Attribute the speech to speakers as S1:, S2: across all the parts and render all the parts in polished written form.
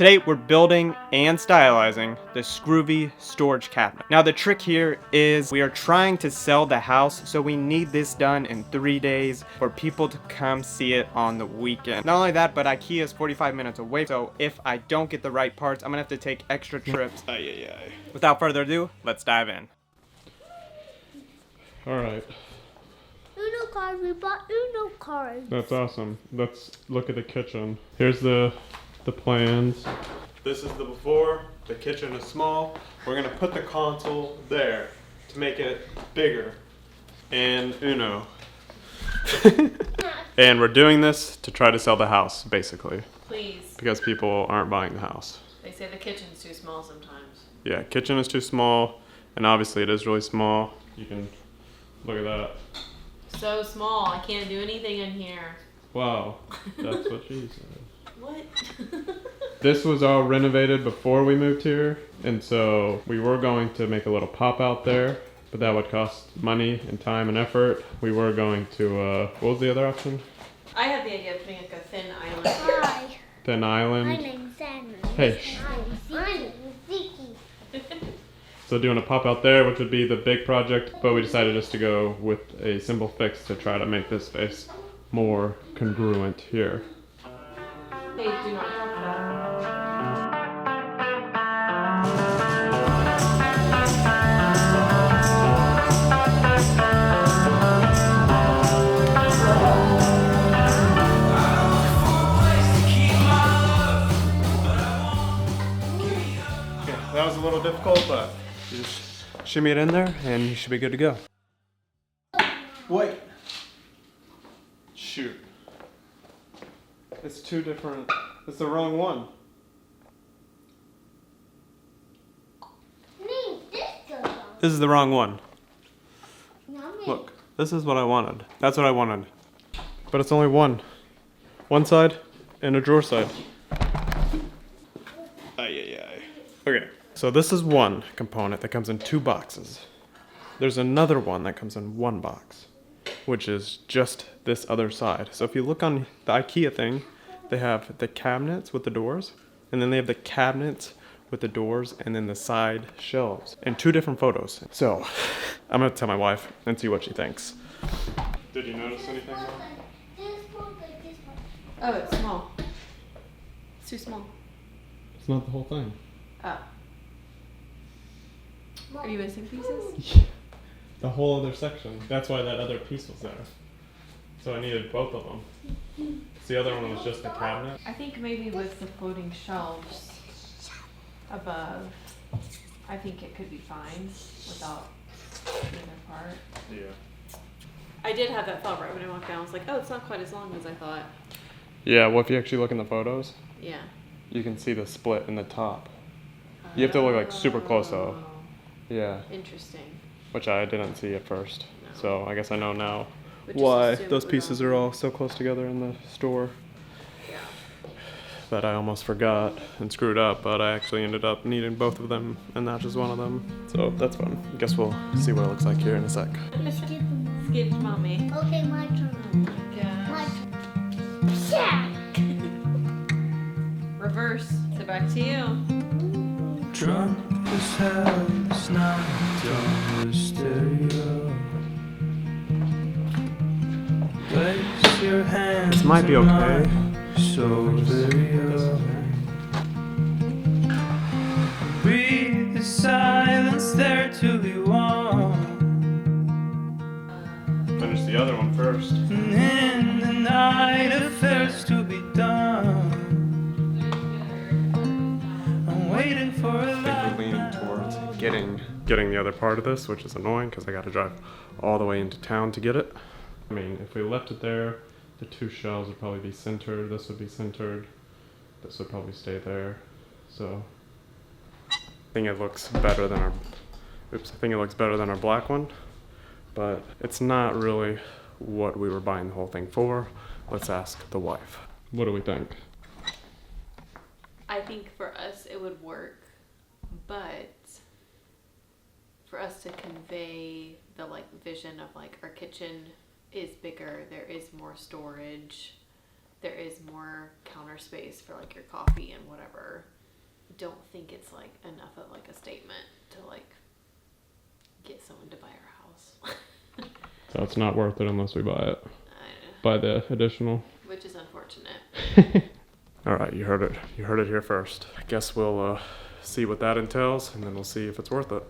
S1: Today we're building and stylizing the Skruvby storage cabinet. Now the trick here is we are trying to sell the house, so we need this done in 3 days for people to come see it on the weekend. Not only that, but IKEA is 45 minutes away, so if I don't get the right parts, I'm gonna have to take extra trips. Without further ado, let's dive in.
S2: Alright.
S3: Uno cards, we bought Uno cards.
S2: That's awesome. Let's look at the kitchen. Here's the plans. This is the before. The kitchen is small. We're gonna put the console there to make it bigger. And Uno. And we're doing this to try to sell the house, basically.
S4: Please.
S2: Because people aren't buying the house.
S4: They say the kitchen's too small sometimes.
S2: Yeah, kitchen is too small, and obviously it is really small. You can look at that.
S4: So small, I can't do anything in here.
S2: Wow, that's what she said.
S4: What?
S2: This was all renovated before we moved here, and so we were going to make a little pop out there, but that would cost money and time and effort. We were going to, what was the other option?
S4: I had the idea of putting like a thin island here.
S3: Hi.
S2: Thin
S3: My
S2: island.
S3: name's Sandra.
S2: Hey.
S3: My name's Vicky.
S2: So doing a pop out there, which would be the big project, but we decided just to go with a simple fix to try to make this space more congruent here.
S4: Hey, do not drop that.
S2: That was a little difficult, but you just shimmy it in there and you should be good to go. Wait. Shoot. It's two different. It's the wrong one. This is the wrong one. Look, this is what I wanted. That's what I wanted. But it's only one. One side and a drawer side. Okay, so this is one component that comes in 2 boxes. There's another one that comes in 1 box, which is just this other side. So if you look on the IKEA thing, they have the cabinets with the doors, and then they have the cabinets with the doors, and then the side shelves, and 2 different photos. So I'm gonna tell my wife and see what she thinks. Did you notice anything?
S4: Oh, it's small. It's too small.
S2: It's not the whole thing.
S4: Oh. Are you missing pieces?
S2: The whole other section. That's why that other piece was there. So I needed both of them. The other one was just the cabinet.
S4: I think maybe with the floating shelves above, I think it could be fine without either part.
S2: Yeah.
S4: I did have that thought right when I walked down. I was like, oh, it's not quite as long as I thought.
S2: Yeah, well, if you actually look in the photos,
S4: Yeah.
S2: you can see the split in the top. You have to look like super close though. Yeah,
S4: Interesting.
S2: which I didn't see at first.
S4: No.
S2: So I guess I know now
S4: But just
S2: why
S4: assume
S2: those
S4: it was
S2: pieces
S4: on-
S2: are all so close together in the store
S4: Yeah.
S2: that I almost forgot and screwed up, but I actually ended up needing both of them and not just one of them. So that's fun. I guess we'll see what it looks like here in a sec.
S4: Skip mommy.
S3: Okay, my turn. My turn. Yeah.
S4: Reverse. So back to you.
S5: Drunk as hell, it's not on the stereo. Place your hands
S2: This might be
S5: in
S2: okay.
S5: mine, so stereo. Breathe the silence there till you want.
S2: Finish the other one first.
S5: And in the night, affairs to be done. I'm waiting for a
S2: I think we're leaning towards getting the other part of this, which is annoying because I got to drive all the way into town to get it. I mean, if we left it there, the 2 shelves would probably be centered. This would be centered. This would probably stay there. So I think it looks better than our. Oops, I think it looks better than our black one, but it's not really what we were buying the whole thing for. Let's ask the wife. What do we think?
S4: I think for us it would work, but for us to convey the like vision of like our kitchen is bigger, there is more storage, there is more counter space for like your coffee and whatever. don't think it's like enough of like a statement to like get someone to buy our house.
S2: So it's not worth it unless we buy it.
S4: I know,
S2: Buy the additional.
S4: which is unfortunate.
S2: All right, you heard it. You heard it here first. I guess we'll see what that entails, and then we'll see if it's worth it.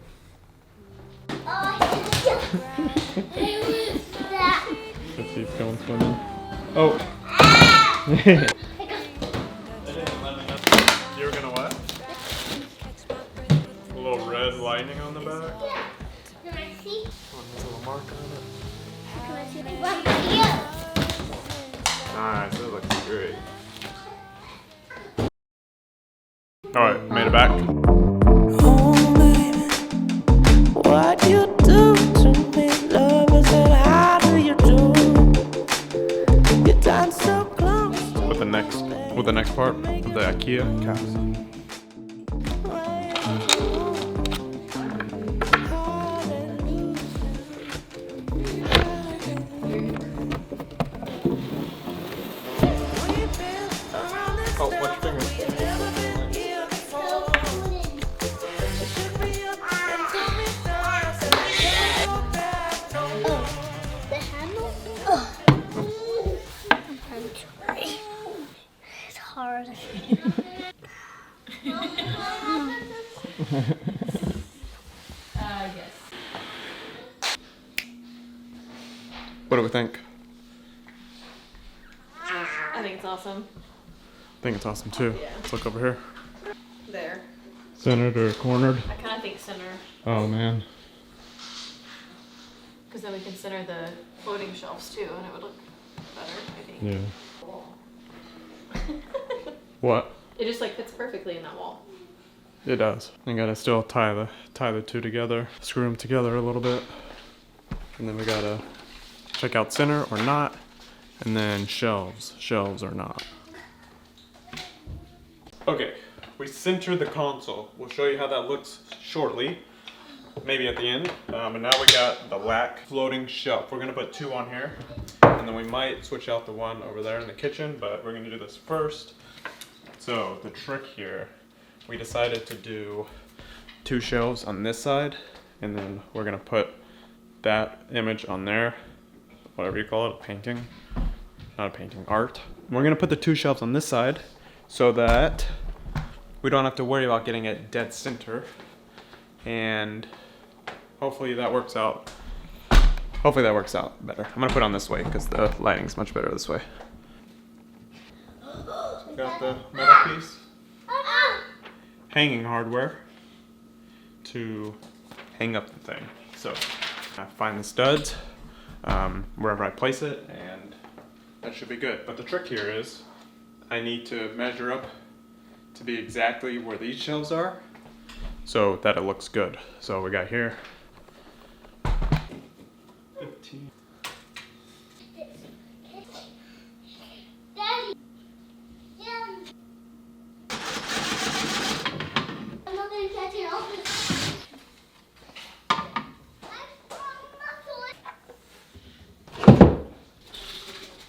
S2: Let's see if going swimming. Oh. You were gonna what? A little red lining on the back.
S3: Can I see?
S2: Oh, there's a little mark on it.
S3: Can I see my video?
S2: Nice, that looks great. Alright, made it back.
S6: Oh, baby, what you do to me, love, I said, how do you do? You're done so close.
S2: With the next part of the IKEA cast. Oh, watch your fingers.
S3: The handle? I'm trying. It's hard.
S4: Yes.
S2: What do we think?
S4: I think it's awesome.
S2: I think it's awesome too.
S4: Yeah.
S2: Let's look over here.
S4: There.
S2: Centered or cornered?
S4: I kind of think center,
S2: Oh man.
S4: because then we can center the floating shelves too, and it would look better, I think.
S2: Yeah.
S4: Wall.
S2: What?
S4: It just like fits perfectly in that wall.
S2: It does. You gotta still tie the two together, screw them together a little bit, and then we gotta check out center or not, and then shelves or not. Okay, we centered the console. We'll show you how that looks shortly, maybe at the end. And now we got the lack floating shelf. We're gonna put two on here, and then we might switch out the one over there in the kitchen, but we're gonna do this first. So the trick here, we decided to do two shelves on this side, and then we're gonna put that image on there, whatever you call it, a painting, not a painting, art. And we're gonna put the two shelves on this side so that we don't have to worry about getting it dead center, and hopefully that works out. Hopefully that works out better. I'm gonna put it on this way because the lighting's much better this way. So got the metal piece, hanging hardware to hang up the thing. So I find the studs wherever I place it, and that should be good. But the trick here is I need to measure up to be exactly where these shelves are so that it looks good. So we got here 15.
S3: Daddy. Daddy. I'm not going to catch it off.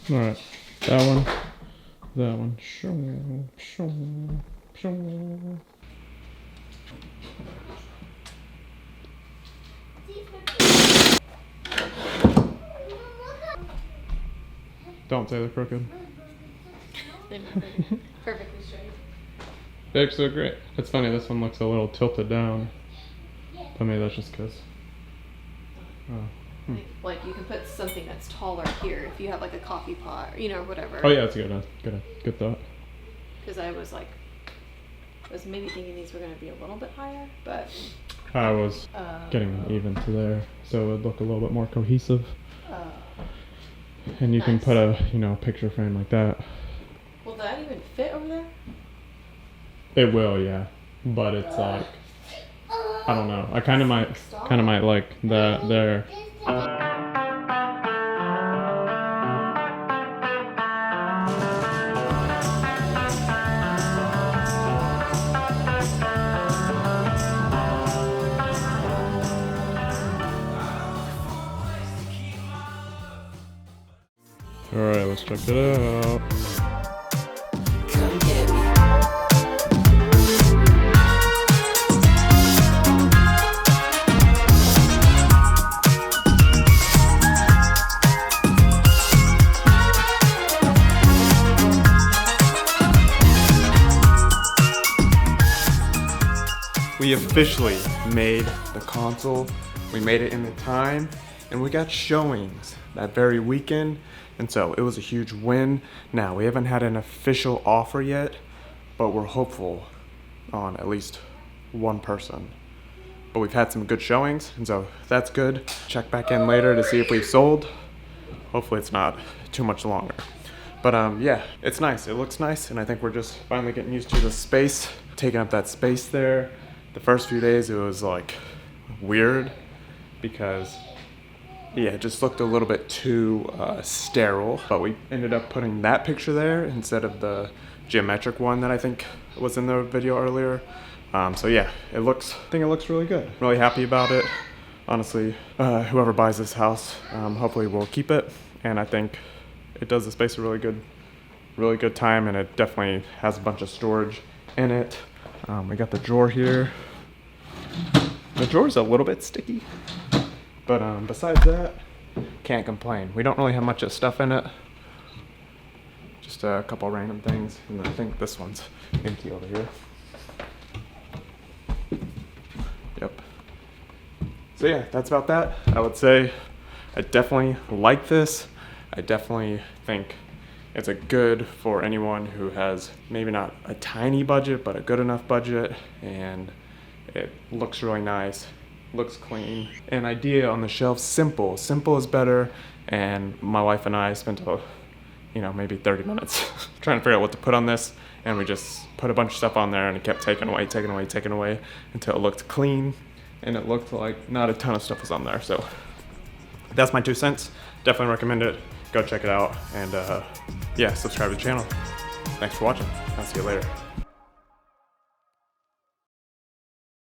S2: All right, that one. Don't say they're crooked.
S4: Perfectly straight.
S2: They look so great. It's funny, this one looks a little tilted down, but maybe that's just because.
S4: Like you can put something that's taller here if you have like a coffee pot, or, you know, whatever.
S2: Oh yeah, that's a good thought.
S4: Because I was maybe thinking these were going to be a little bit higher, but
S2: I was getting even to there, so it would look a little bit more cohesive. And you can
S4: nice.
S2: put a picture frame like that.
S4: Will that even fit over there?
S2: It will, yeah, but it's like I don't know. I kind of might like that there. All right, let's check it out.
S6: Come get me.
S2: we officially made the console. We made it in the time, and we got showings that very weekend, and so it was a huge win. Now, we haven't had an official offer yet, but we're hopeful on at least one person. But we've had some good showings, and so that's good. Check back in later to see if we've sold. Hopefully it's not too much longer. But yeah, it's nice. It looks nice, and I think we're just finally getting used to the space, taking up that space there. The first few days it was like weird because yeah, it just looked a little bit too sterile. But we ended up putting that picture there instead of the geometric one that I think was in the video earlier. So yeah, I think it looks really good. Really happy about it. Honestly, whoever buys this house, hopefully will keep it, and I think it does the space a really good time, and it definitely has a bunch of storage in it. We got the drawer here. The drawer's a little bit sticky, but besides that, can't complain. We don't really have much of stuff in it. Just a couple random things, and then I think this one's empty over here. Yep. So yeah, that's about that. I would say I definitely like this. I definitely think it's a good for anyone who has maybe not a tiny budget, but a good enough budget, and it looks really nice, looks clean. An idea on the shelf, simple. Simple is better, and my wife and I spent maybe 30 minutes trying to figure out what to put on this, and we just put a bunch of stuff on there, and it kept taking away until it looked clean, and it looked like not a ton of stuff was on there. So that's my 2 cents. Definitely recommend it. Go check it out, and yeah, subscribe to the channel. Thanks for watching. I'll see you later.